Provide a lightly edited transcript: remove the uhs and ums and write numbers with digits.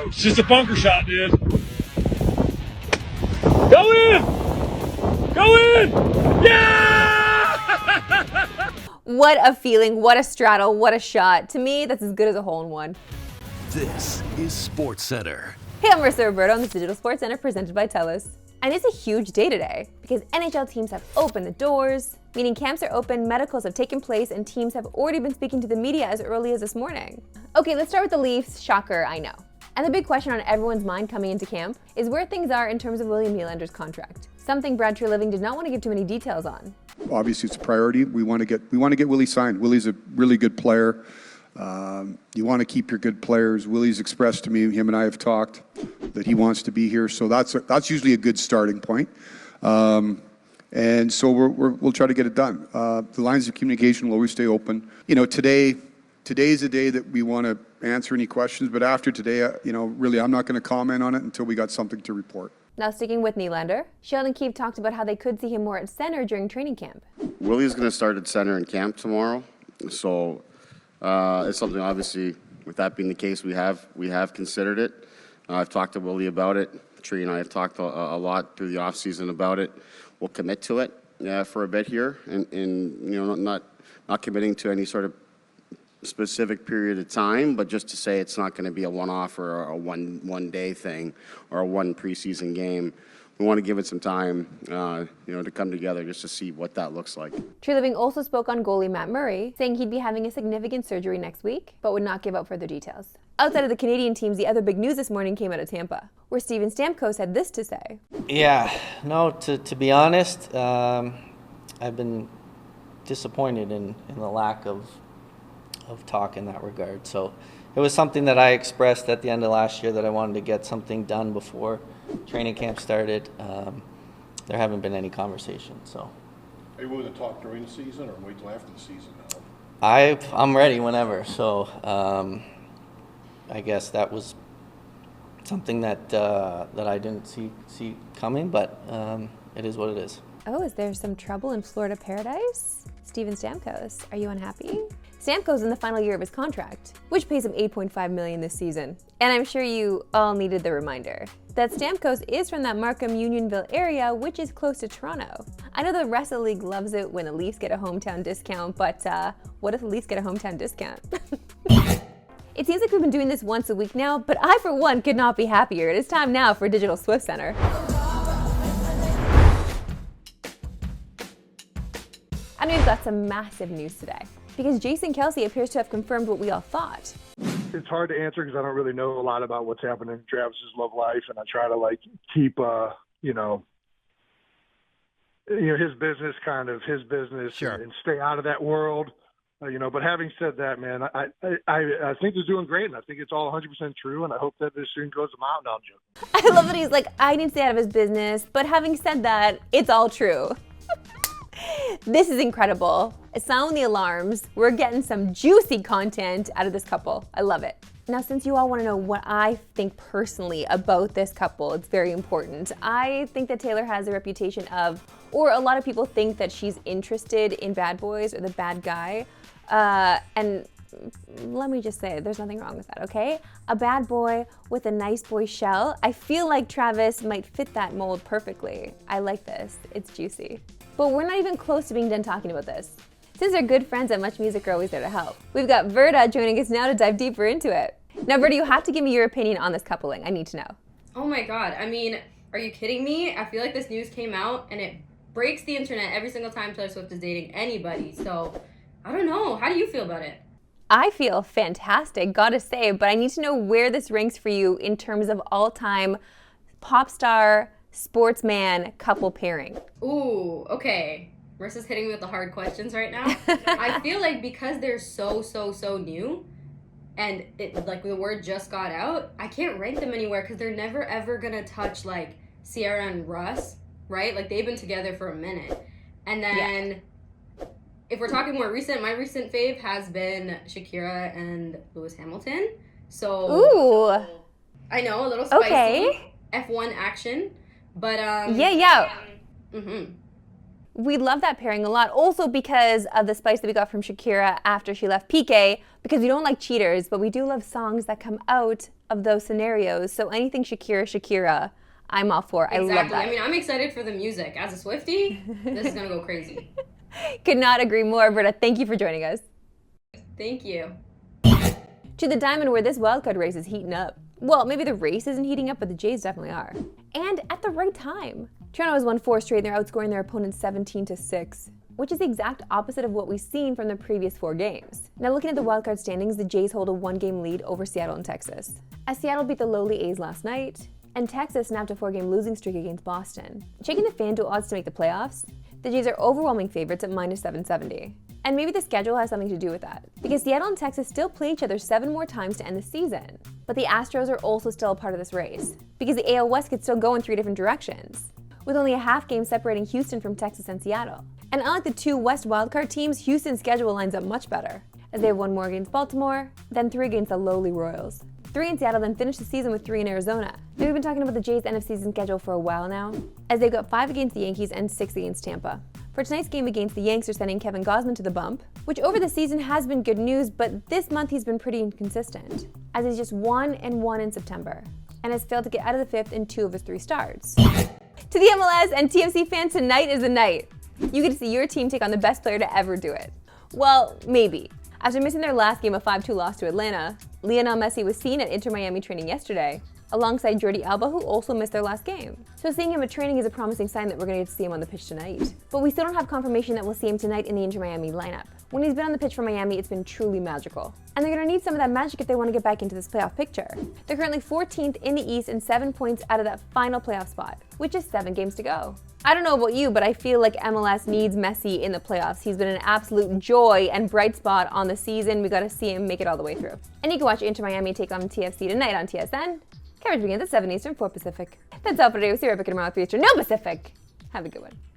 It's just a bunker shot, dude. Go in! Go in! Yeah! What a feeling, what a straddle, what a shot. To me, that's as good as a hole-in-one. This is SportsCenter. Hey, I'm Marissa Roberto on the Digital Sports Center presented by TELUS. And it's a huge day today because NHL teams have opened the doors, meaning camps are open, medicals have taken place, and teams have already been speaking to the media as early as this morning. Okay, let's start with the Leafs. Shocker, I know. And the big question on everyone's mind coming into camp is where things are in terms of William Nylander's contract. Something Brad Treliving did not want to give too many details on. Obviously, it's a priority. We want to get Willie signed. Willie's a really good player. You want to keep your good players. Willie's expressed to me, him and I have talked, that he wants to be here. So that's usually a good starting point. And so we'll try to get it done. The lines of communication will always stay open. You know, today's a day that we want to answer any questions, but after today, really, I'm not going to comment on it until we got something to report. Now sticking with Nylander, Sheldon Keefe talked about how they could see him more at center during training camp. Willie's going to start at center in camp tomorrow, so it's something, obviously, with that being the case, we have considered it. I've talked to Willie about it. Tree and I have talked a lot through the offseason about it. We'll commit to it for a bit here, and not committing to any sort of specific period of time, but just to say it's not going to be a one-off or a one day thing or a one preseason game. We want to give it some time, to come together just to see what that looks like. Treliving also spoke on goalie Matt Murray, saying he'd be having a significant surgery next week, but would not give out further details. Outside of the Canadian teams, the other big news this morning came out of Tampa, where Steven Stamkos had this to say. Yeah, no, to be honest, I've been disappointed in the lack of talk in that regard. So it was something that I expressed at the end of last year that I wanted to get something done before training camp started. There haven't been any conversations. So are you willing to talk during the season or wait till after the season now? I'm ready whenever. So I guess that was something that I didn't see coming, but it is what it is. Oh, is there some trouble in Florida paradise? Steven Stamkos, are you unhappy? Stamkos in the final year of his contract, which pays him $8.5 million this season. And I'm sure you all needed the reminder that Stamkos is from that Markham Unionville area, which is close to Toronto. I know the rest of the league loves it when the Leafs get a hometown discount, but what if the Leafs get a hometown discount? It seems like we've been doing this once a week now, but I, for one, could not be happier. It is time now for Digital SportsCenter. And we've got some massive news today, because Jason Kelce appears to have confirmed what we all thought. It's hard to answer because I don't really know a lot about what's happening in Travis's love life, and I try to keep his business kind of his business, sure, and stay out of that world. But having said that, man, I think he's doing great, and I think it's all 100% true, and I hope that this soon goes a mountain. No, I'm joking. I love that he's like, I need to stay out of his business, but having said that, it's all true. This is incredible. Sound the alarms. We're getting some juicy content out of this couple. I love it. Now, since you all want to know what I think personally about this couple, it's very important. I think that Taylor has a reputation of, or a lot of people think that she's interested in bad boys or the bad guy. And let me just say, there's nothing wrong with that, okay? A bad boy with a nice boy shell. I feel like Travis might fit that mold perfectly. I like this. It's juicy. But we're not even close to being done talking about this, since our good friends at Much Music are always there to help. We've got Verda joining us now to dive deeper into it. Now, Verda, you have to give me your opinion on this coupling. I need to know. Oh my God. I mean, are you kidding me? I feel like this news came out and it breaks the internet every single time Taylor Swift is dating anybody. So, I don't know. How do you feel about it? I feel fantastic, gotta say, but I need to know where this ranks for you in terms of all-time pop star, sportsman couple pairing. Ooh, okay. Marissa's hitting me with the hard questions right now. I feel like because they're so new, and the word just got out, I can't rank them anywhere because they're never ever gonna touch Ciara and Russ, right? They've been together for a minute. And then if we're talking more recent, my recent fave has been Shakira and Lewis Hamilton. So ooh, I know, a little spicy. Okay. F1 action. But yeah. Mm-hmm. We love that pairing a lot, also because of the spice that we got from Shakira after she left Piqué, because we don't like cheaters, but we do love songs that come out of those scenarios. So anything Shakira, I'm all for. I love that. I mean, I'm excited for the music. As a Swiftie, this is going to go crazy. Could not agree more, Britta. Thank you for joining us. Thank you. To the diamond where this wildcard race is heating up. Well, maybe the race isn't heating up, but the Jays definitely are. And at the right time. Toronto has won 4 straight and they're outscoring their opponents 17-6, which is the exact opposite of what we've seen from the previous 4 games. Now looking at the wildcard standings, the Jays hold a 1-game lead over Seattle and Texas, as Seattle beat the lowly A's last night, and Texas snapped a 4-game losing streak against Boston. Checking the FanDuel odds to make the playoffs, the Jays are overwhelming favorites at -770. And maybe the schedule has something to do with that, because Seattle and Texas still play each other 7 more times to end the season. But the Astros are also still a part of this race, because the AL West could still go in 3 different directions, with only a half game separating Houston from Texas and Seattle. And unlike the 2 West wildcard teams, Houston's schedule lines up much better, as they have 1 more against Baltimore, then 3 against the lowly Royals. 3 in Seattle, then finish the season with 3 in Arizona. Now, we've been talking about the Jays' NFC season schedule for a while now, as they've got 5 against the Yankees and 6 against Tampa. For tonight's game against the Yanks, they're sending Kevin Gausman to the bump, which over the season has been good news, but this month he's been pretty inconsistent, as he's just 1-1 in September, and has failed to get out of the 5th in 2 of his 3 starts. To the MLS and TFC fans, tonight is the night. You get to see your team take on the best player to ever do it. Well, maybe. After missing their last game, a 5-2 loss to Atlanta, Lionel Messi was seen at Inter Miami training yesterday, alongside Jordi Alba, who also missed their last game. So seeing him at training is a promising sign that we're going to get to see him on the pitch tonight. But we still don't have confirmation that we'll see him tonight in the Inter Miami lineup. When he's been on the pitch for Miami, it's been truly magical. And they're going to need some of that magic if they want to get back into this playoff picture. They're currently 14th in the East and 7 points out of that final playoff spot, which is 7 games to go. I don't know about you, but I feel like MLS needs Messi in the playoffs. He's been an absolute joy and bright spot on the season. We got to see him make it all the way through. And you can watch Inter Miami take on TFC tonight on TSN. Coverage begins at 7 Eastern, 4 Pacific. That's all for today. We'll see you right back tomorrow at 3 Eastern. No Pacific! Have a good one.